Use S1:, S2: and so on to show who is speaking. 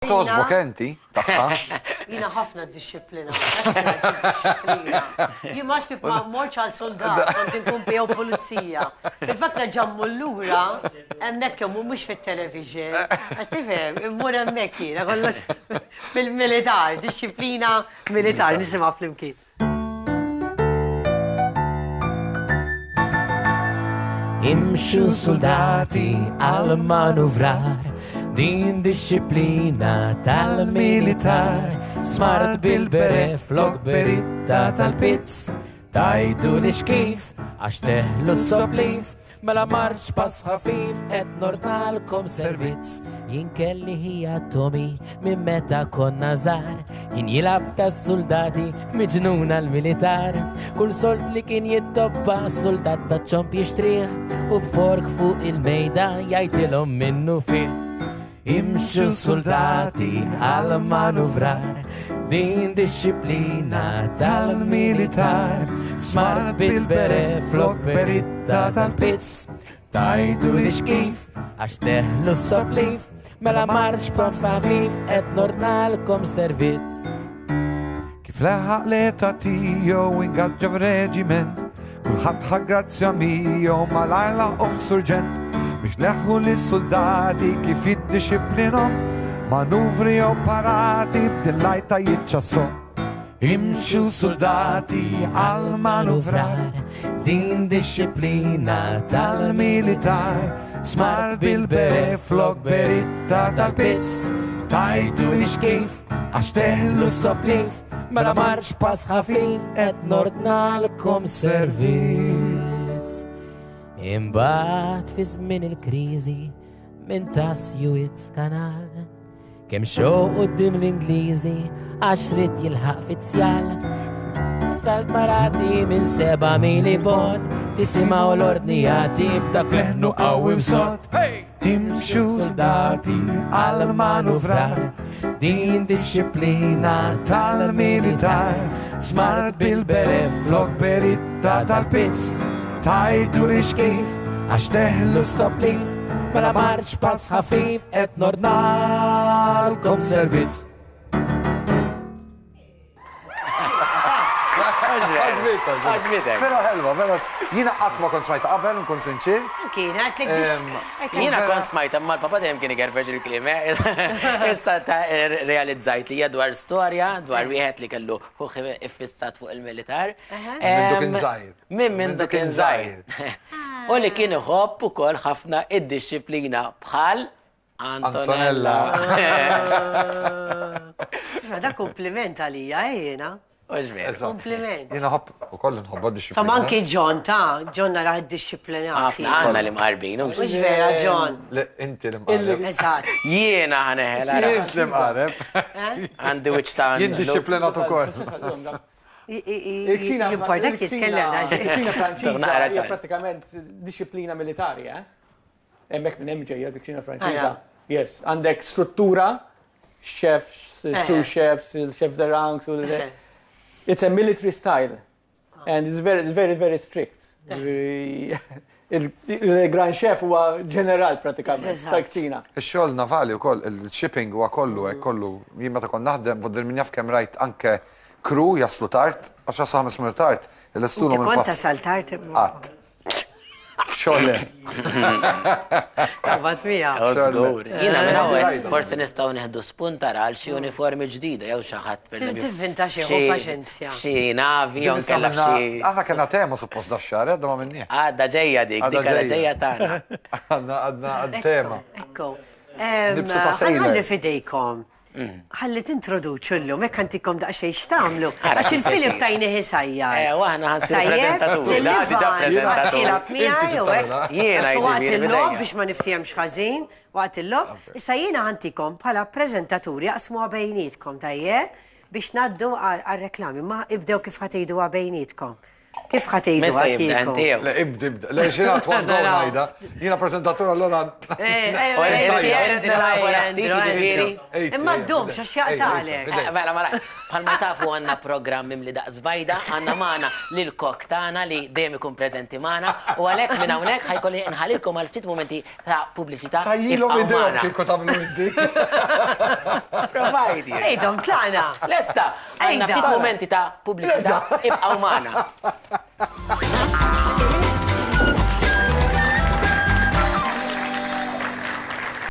S1: Toġbok enti, taħħa.
S2: Jina ħafna disciplina. Jien ma xkif ma morċ għal soldat, kont inkun pew pulizija. Il-fakta ġammu l-lura, emmek jommu mux fit-television. Għattifem, immur emmek jina, kollox fil-militar, disciplina militar, nisima fl-imkien.
S3: Imxu soldati għal manuvrar, din disciplina tal-militar, smart bil-bere flok beritta tal-pizz, tajdu li xkif għax teħlu s-soblif, mela marċ pass ħafif et nordnalkom servizz. Jien kelli hija Tomi minn meta konna żgħar, jien jilab tas soldati miġnuna l-militar, kull sold li kien jittobba soldat ta' ċomp jixtrih u b'fork fuq il-mejda jgħidilhom minnu fih. Imxu soldati għal manuvrar, din disciplina tal-militar, smart bil-bere flok beritta tal-pizz, tajdu li xkif għax teħlu s-soblif, mela marċ pass ħafif et nordnalkom servizz.
S1: Kif leħaq l-eta tijo ingaġġa f'reġiment, kulħadd ħaggrazzja miegħu mal-għajla surġent, biex leħħu l-soldati kif jiddisciplinom, manuvri operati b'dil-lajta jitċassom. Imxu soldati għal manuvrar, din disciplina tal-militar, smart bil-bere flok beritta tal-pizz, tajdu li xkif għax teħlu stoplif, mela marċ pass ħafif et nordnalkom servizz. Imbat fi żmien il-kriżi minn ta' Suez Kanal, kemm xow qudiem l-Ingliżi għax rid jilħaq fizzjal. Salt marati minn 7,000 bot, tisimgħu l-ordnijati b'dak leħnu qawwi b'sod. Imxu soldati għal manuvrar, din disciplina tal-militar, smart bil-bere flok beritta tal-pizz, tajdu li xkif għax teħlu stoplif, mela marċ pass ħafif et nordnalkom servizz.
S4: Għaġbitek.
S1: Pero ħelwa, pero jina qatt ma kont smajta qabel, nkun sinċir.
S2: Kiena, għatlek
S4: Jina kont smajta, ma l-papa dem kien igerfeġ il-klim, issa ta' realizzajt li hija dwar storja, dwar wieħed li kellu huħi iffissat fuq il-militar.
S1: Minn dak inżajr.
S4: Minn dak inżajr. U li kien iħobb ukoll ħafna id-disciplina bħal Antonella.
S2: Da kompliment għalija, jena.
S4: Uġver.
S2: Kompliment.
S1: Jina ħobb u koll nħobba disciplina.
S2: Sa manki John, John nara disciplinati.
S4: Għafna għanna li mqarbin.
S2: Mux vera, John.
S1: Inti li mqareb.
S2: Eżat.
S4: Jiena ħaneħel.
S1: Inti li mqareb.
S4: Għandi wiċ ta'
S1: Jien disciplinat u koll.
S2: Jimportak jitkellem daġi.
S5: Il-ċina franċiża hija pratikament disciplina militari, Hemmhekk minn hemm ġejja dik-ċina franċiża. Yes, għandek struttura, chefs, sous chefs, chef de ranks, it's a military style and it's very, very strict. Il-Grand Chef huwa ġeneral pratikament, ċina.
S1: Ix-xogħol navali wkoll, il-shipping huwa kollu hekk kollu. Jien meta kont naħdem fodder min jaf kemm rajt anke crew jaslu tard, għax jaslu 5 minuti tard. Il-istulhom il-pass.
S2: Konta saltart.
S1: Qatt. Xogħol.
S2: Kabat mija.
S4: Jina minn għawet, forse nistaw neħdu spuntar għal xie uniformi ġdida, jew xaħat per
S2: Tivvinta xie u paċenzja.
S4: Xie navi, jew nkella xie.
S1: Aħna kena tema suppost da xar, għadda ma minni.
S4: Għadda ġeja dik għadda ġeja tana.
S1: Għadna għad-tema.
S2: Ekko. Għalli fidejkom. Għalli t-introduċu l-lum, ekk għantikom daqxej xtamlu. Għax il-film tajni ħisajja.
S4: Għahna għansir prezentaturi.
S2: Għatilab miħaj u għek.
S4: Jiena
S2: Waqt il-lob biex ma niftijemx ħazin, waqt il-lob. Issa jiena għantikom bħala prezentaturi għasmu għabejnietkom tajjeb biex naddu għal-reklami. Ma ibdew kif ħatejdu għabejnietkom. Kif ħatejdu
S4: Messa jibda
S2: għakiku?
S4: inti jew.
S1: Le, ibda. Le, xina twan
S2: Naraw.
S1: għajda. Jina prezentatur allora.
S2: Imma d-dum, xaxjaqtalek.
S4: Mela, mela, bħalma tafu għanna program mimli daq zbajda, għanna maħna l-kok tana li dejjem ikun prezenti maħna, u għalek minna unek ħajkolli nħalilkom għal ftit momenti ta' pubbliċità.
S1: Tajjilom
S4: ibqaw
S1: id-dom
S4: magħna.
S1: kiko tamlu id-di.
S4: Provajdi.
S2: Ejdom, tlaqna.
S4: Lesta, għanna
S2: Ejda.
S4: ftit momenti ta' pubbliċità ibqaw maħna.